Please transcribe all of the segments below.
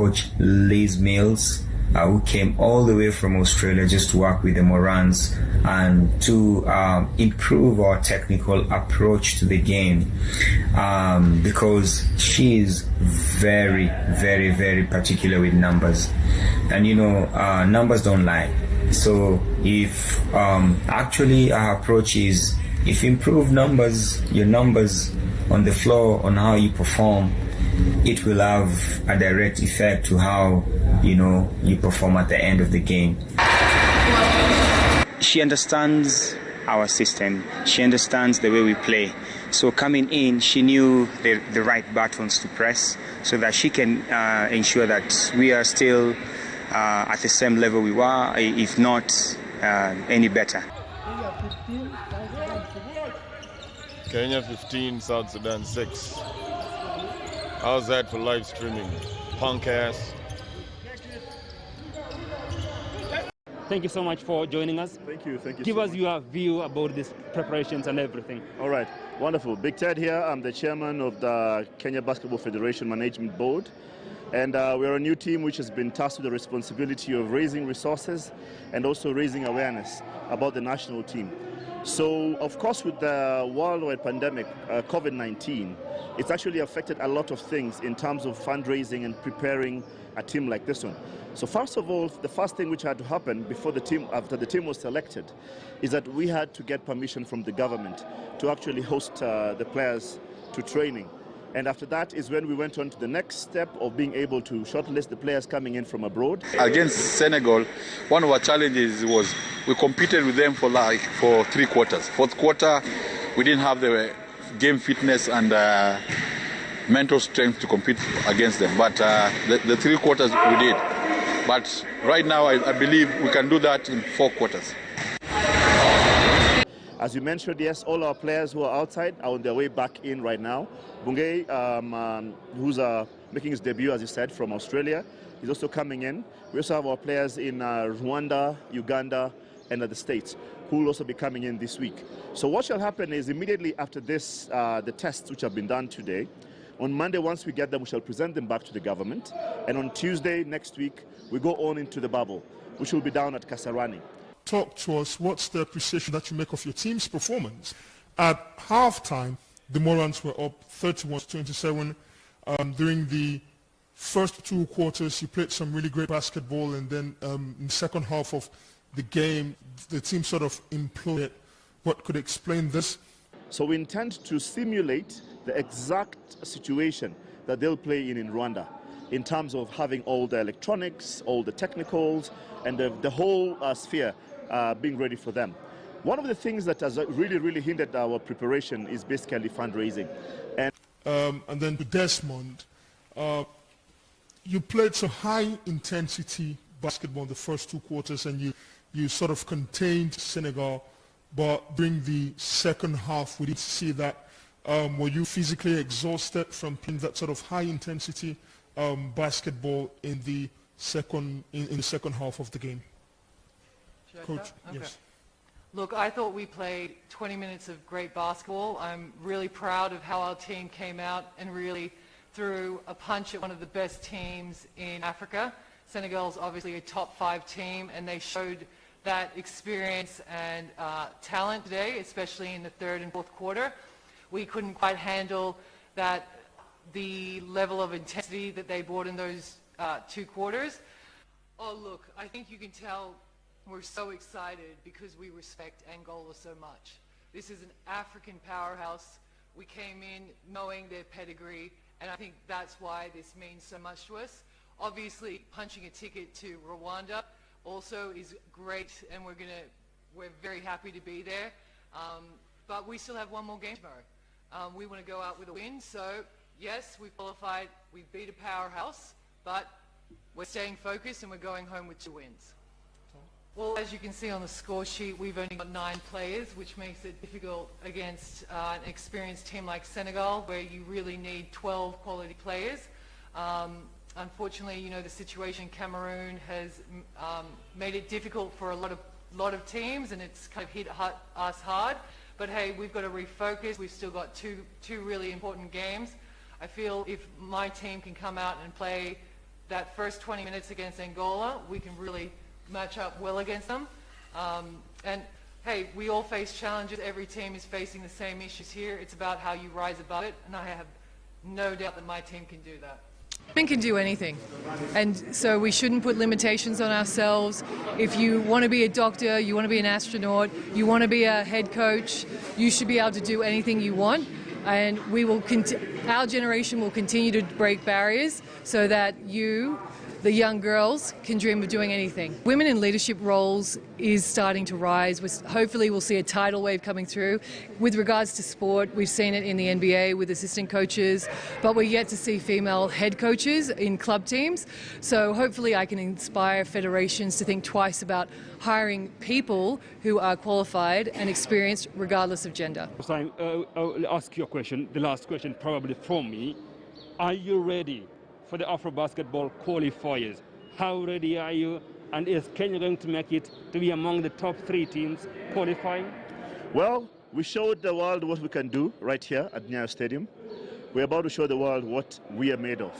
Coach Liz Mills, who came all the way from Australia just to work with the Morans and to improve our technical approach to the game, because she is very, very, very particular with numbers. And numbers don't lie. So if actually our approach is, if you improve your numbers on the floor, on how you perform, it will have a direct effect to how you perform at the end of the game. She understands our system. She understands the way we play. So coming in, she knew the right buttons to press so that she can ensure that we are still at the same level we were, if not any better. Kenya 15, South Sudan 6. How's that for live streaming? Punk ass. Thank you so much for joining us. Thank you. Give so us much. your view about these preparations and everything. All right, wonderful. Big Ted here. I'm the chairman of the Kenya Basketball Federation Management Board. And we're a new team which has been tasked with the responsibility of raising resources and also raising awareness about the national team. So, of course, with the worldwide pandemic, COVID-19, it's actually affected a lot of things in terms of fundraising and preparing a team like this one. So first of all, the first thing which had to happen before the team, after the team was selected, is that we had to get permission from the government to actually host the players to training. And after that is when we went on to the next step of being able to shortlist the players coming in from abroad. Against Senegal, one of our challenges was we competed with them for 3 quarters. Fourth quarter, we didn't have the game fitness and mental strength to compete against them. But the 3 quarters we did. But right now, I believe we can do that in 4 quarters. As you mentioned, yes, all our players who are outside are on their way back in right now. Bungei, who's making his debut, as you said, from Australia, is also coming in. We also have our players in Rwanda, Uganda, and the States, who will also be coming in this week. So what shall happen is immediately after this, the tests which have been done today, on Monday, once we get them, we shall present them back to the government. And on Tuesday next week, we go on into the bubble, which will be down at Kasarani. Talk to us, what's the appreciation that you make of your team's performance? At halftime, the Morans were up 31-27. During the first 2 quarters, you played some really great basketball, and then in the second half of the game, the team sort of imploded. What could explain this? So we intend to simulate the exact situation that they'll play in Rwanda, in terms of having all the electronics, all the technicals, and the whole sphere being ready for them. One of the things that has really hindered our preparation is basically fundraising. And then to Desmond, you played some high-intensity basketball in the first 2 quarters, and you sort of contained Senegal, but during the second half, we didn't see that. Were you physically exhausted from playing that sort of high-intensity basketball in the second half of the game? Coach, okay. Yes. Look, I thought we played 20 minutes of great basketball. I'm really proud of how our team came out and really threw a punch at one of the best teams in Africa. Senegal's obviously a top 5 team, and they showed that experience and talent today, especially in the third and fourth quarter. We couldn't quite handle the level of intensity that they brought in those 2 quarters. Oh, look, I think you can tell we're so excited because we respect Angola so much. This is an African powerhouse. We came in knowing their pedigree, and I think that's why this means so much to us. Obviously, punching a ticket to Rwanda also is great, and we're very happy to be there. But we still have one more game tomorrow. We want to go out with a win, so yes, we qualified, we beat a powerhouse, but we're staying focused and we're going home with 2 wins. Well, as you can see on the score sheet, we've only got 9 players, which makes it difficult against an experienced team like Senegal, where you really need 12 quality players. Unfortunately, the situation in Cameroon has made it difficult for a lot of teams, and it's kind of hit us hard. But hey, we've got to refocus. We've still got two really important games. I feel if my team can come out and play that first 20 minutes against Angola, we can really match up well against them. And hey, we all face challenges. Every team is facing the same issues here. It's about how you rise above it, and I have no doubt that my team can do that. Women can do anything, and so we shouldn't put limitations on ourselves. If you want to be a doctor, you want to be an astronaut, you want to be a head coach, you should be able to do anything you want, and we will our generation will continue to break barriers so that the young girls, can dream of doing anything. Women in leadership roles is starting to rise. Hopefully we'll see a tidal wave coming through. With regards to sport, we've seen it in the NBA with assistant coaches, but we're yet to see female head coaches in club teams. So hopefully I can inspire federations to think twice about hiring people who are qualified and experienced regardless of gender. I'll ask you a question, the last question probably from me. Are you ready for the Afro-basketball qualifiers? How ready are you? And is Kenya going to make it to be among the top 3 teams qualifying? Well, we showed the world what we can do right here at Nyayo Stadium. We're about to show the world what we are made of.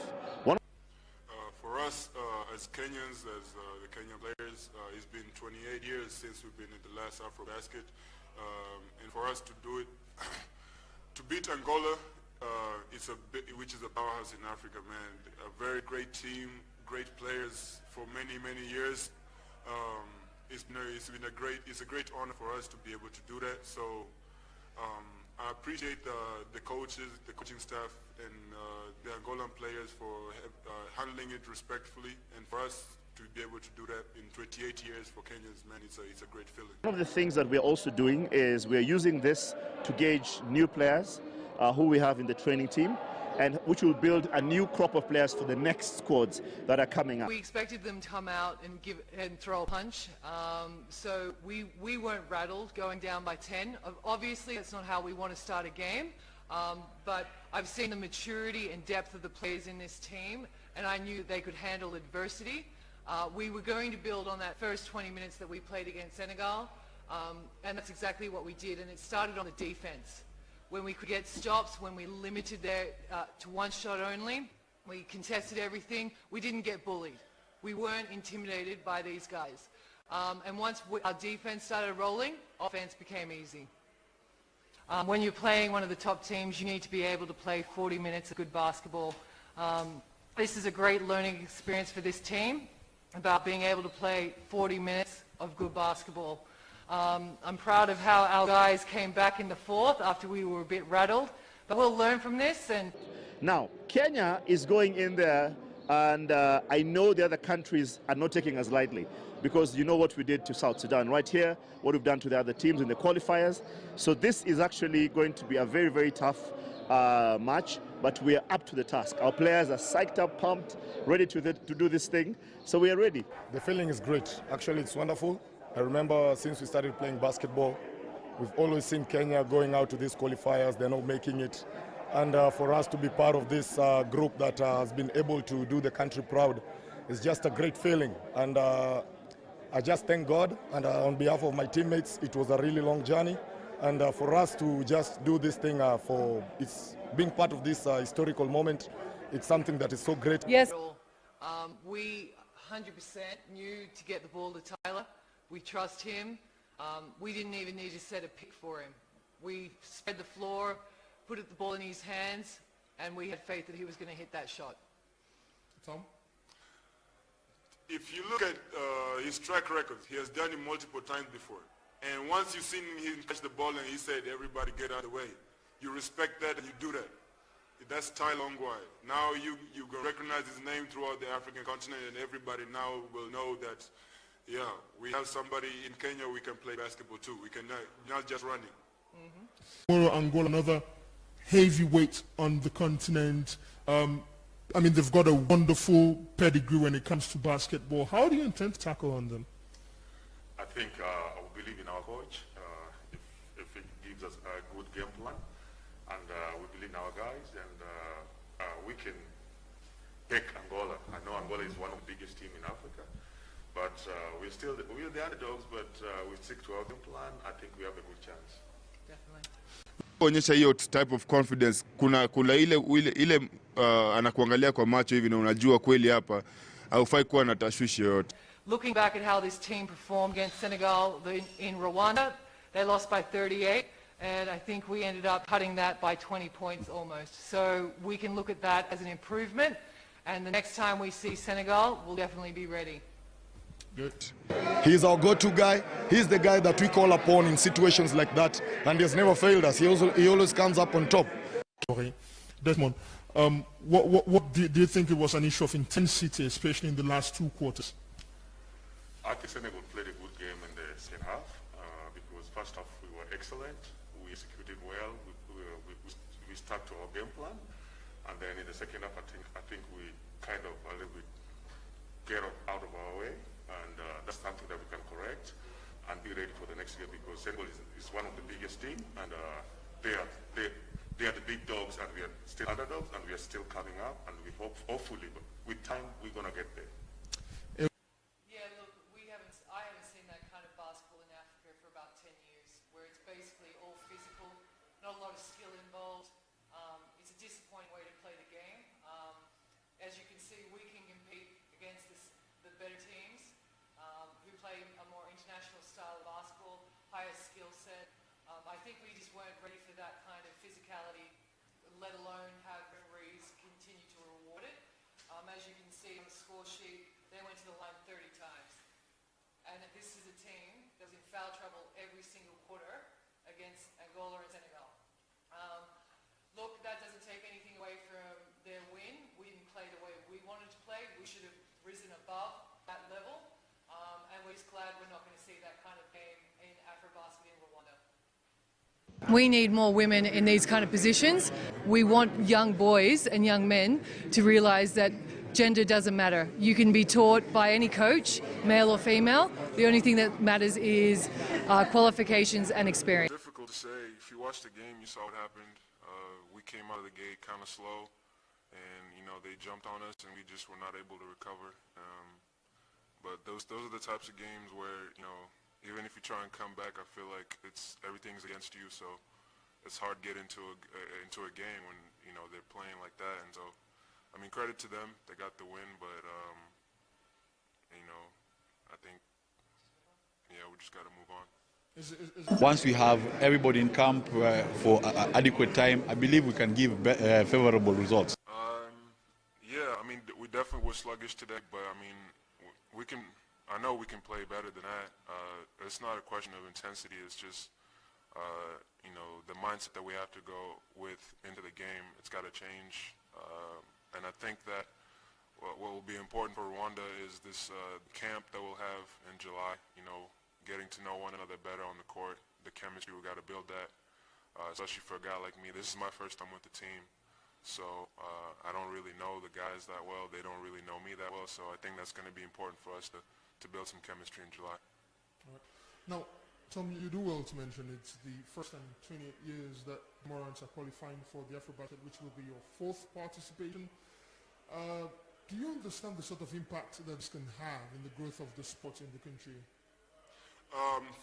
For us, as Kenyans, as the Kenyan players, it's been 28 years since we've been in the last Afrobasket. And for us to do it, to beat Angola, which is a powerhouse in Africa, man. A very great team, great players for many, many years. It's a great honor for us to be able to do that. So I appreciate the coaches, the coaching staff, and the Angolan players for handling it respectfully, and for us to be able to do that in 28 years for Kenyans, man, it's a great feeling. One of the things that we're also doing is we're using this to gauge new players who we have in the training team, and which will build a new crop of players for the next squads that are coming up. We expected them to come out and throw a punch, so we weren't rattled going down by 10. Obviously, that's not how we want to start a game, but I've seen the maturity and depth of the players in this team, and I knew they could handle adversity. We were going to build on that first 20 minutes that we played against Senegal, and that's exactly what we did, and it started on the defense. When we could get stops, when we limited their to one shot only, we contested everything. We didn't get bullied. We weren't intimidated by these guys. And once our defense started rolling, offense became easy. When you're playing one of the top teams, you need to be able to play 40 minutes of good basketball. This is a great learning experience for this team about being able to play 40 minutes of good basketball. I'm proud of how our guys came back in the 4th after we were a bit rattled, but we'll learn from this. And now, Kenya is going in there, and I know the other countries are not taking us lightly, because you know what we did to South Sudan right here, what we've done to the other teams in the qualifiers. So this is actually going to be a very, very tough match, but we are up to the task. Our players are psyched up, pumped, ready to do this thing, so we are ready. The feeling is great. Actually, it's wonderful. I remember since we started playing basketball, we've always seen Kenya going out to these qualifiers, they're not making it. And for us to be part of this group that has been able to do the country proud is just a great feeling. And I just thank God, and on behalf of my teammates, it was a really long journey. And for us to just do this thing, it's being part of this historical moment, it's something that is so great. Yes. We 100% knew to get the ball to Tyler. We trust him. We didn't even need to set a pick for him. We spread the floor, put the ball in his hands, and we had faith that he was going to hit that shot. Tom? If you look at his track record, he has done it multiple times before. And once you've seen him catch the ball and he said, everybody get out of the way, you respect that and you do that. That's Tyler Ongwae. Now you recognize his name throughout the African continent, and everybody now will know that, yeah, we have somebody in Kenya we can play basketball too. We can not just running. Angola, another heavyweight on the continent. I mean, they've got a wonderful pedigree when it comes to basketball. How do you intend to tackle on them? I think I believe in our coach. If it gives us a good game plan, and we believe in our guys, and we can take Angola. I know Angola is one of the biggest teams in Africa, but we're the underdogs, but we stick to our game plan. I think we have a good chance. Definitely. Onyesha hiyo type of confidence, kuna ile anakuangalia kwa macho hivi na unajua kweli hapa haufai kuwa na tashwishi yoyote. Looking back at how this team performed against Senegal in Rwanda, they lost by 38, and I think we ended up cutting that by 20 points almost. So we can look at that as an improvement, and the next time we see Senegal, we'll definitely be ready. Good. He's our go-to guy. He's the guy that we call upon in situations like that, and he has never failed us. He always comes up on top. Okay. Desmond, what do you think it was an issue of intensity, especially in the last 2 quarters? I think Senegal played a good game in the second half because first half we were excellent. We executed well. We stuck to our game plan, and then in the second half, I think we kind of a little bit get out of our way, and that's something that we can correct and be ready for the next game because Senegal is one of the biggest team, and they are the big dogs, and we are still underdogs, and we are still coming up, and we hopefully, but with time, we're gonna get there. Yeah, look, I haven't seen that kind of basketball in Africa for about 10 years, where it's basically all physical, not a lot of skill involved. It's a disappointing way to play the game. As you can see, we can compete against the better teams who play a more international style of basketball, higher skill set. I think we just weren't ready for that kind of physicality, let alone have referees continue to reward it. As you can see on the score sheet, they went to the line 30 times. And this is a team that was in foul trouble every single quarter against Angola and Senegal. Look, that doesn't take anything away from their win. We didn't play the way we wanted to play. We should have risen above that level. And we're just glad we're not going to see that kind of game in Afrobasket in Rwanda. We need more women in these kind of positions. We want young boys and young men to realise that gender doesn't matter. You can be taught by any coach, male or female. The only thing that matters is qualifications and experience. Difficult to say. If you watched the game, you saw what happened. We came out of the gate kind of slow, and they jumped on us, and we just were not able to recover. But those are the types of games where even if you try and come back, I feel like everything's against you. So it's hard to get into a game when they're playing like that. And so, I mean, credit to them, they got the win. But I think we just got to move on. Once we have everybody in camp for adequate time, I believe we can give favorable results. Yeah, I mean, we definitely were sluggish today, but I mean, I know we can play better than that. It's not a question of intensity. It's just, the mindset that we have to go with into the game. It's got to change. And I think that what will be important for Rwanda is this camp that we'll have in July, getting to know one another better on the court, the chemistry, we got to build that, especially for a guy like me. This is my first time with the team, so I don't really know the guys that well. They don't really know me that well, so I think that's going to be important for us to build some chemistry in July. All right. Now, Tom, you do well to mention it's the first time in 28 years that Morans are qualifying for the Afrobasket, which will be your 4th participation. Do you understand the sort of impact that this can have in the growth of the sport in the country?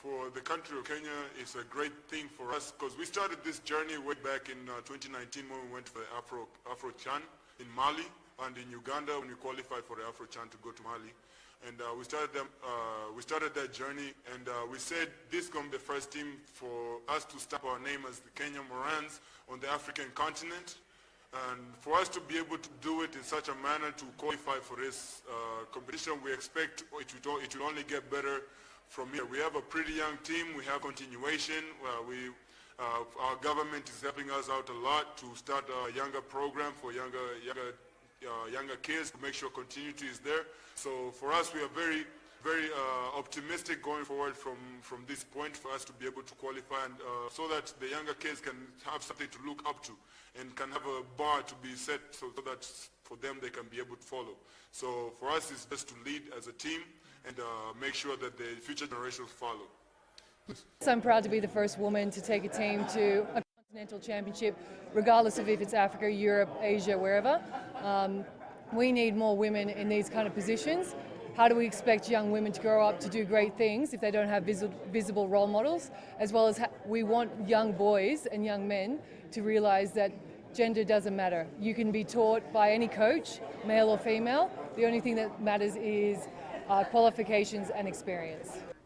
For the country of Kenya, it's a great thing for us because we started this journey way back in 2019 when we went for the Afro-Chan in Mali, and in Uganda when we qualified for the Afro-Chan to go to Mali. And we started that journey, and we said this is going to be the first team for us to stamp our name as the Kenya Morans on the African continent. And for us to be able to do it in such a manner to qualify for this competition, we expect it will only get better from here. We have a pretty young team. We have continuation. Our government is helping us out a lot to start a younger program for younger kids to make sure continuity is there. So for us, we are very, very optimistic going forward from this point for us to be able to qualify, and so that the younger kids can have something to look up to and can have a bar to be set so that for them they can be able to follow. So for us, it's best to lead as a team and make sure that the future generations follow. So I'm proud to be the first woman to take a team to a continental championship, regardless of if it's Africa, Europe, Asia, wherever. We need more women in these kind of positions. How do we expect young women to grow up to do great things if they don't have visible role models? As well as we want young boys and young men to realise that gender doesn't matter. You can be taught by any coach, male or female. The only thing that matters is qualifications and experience.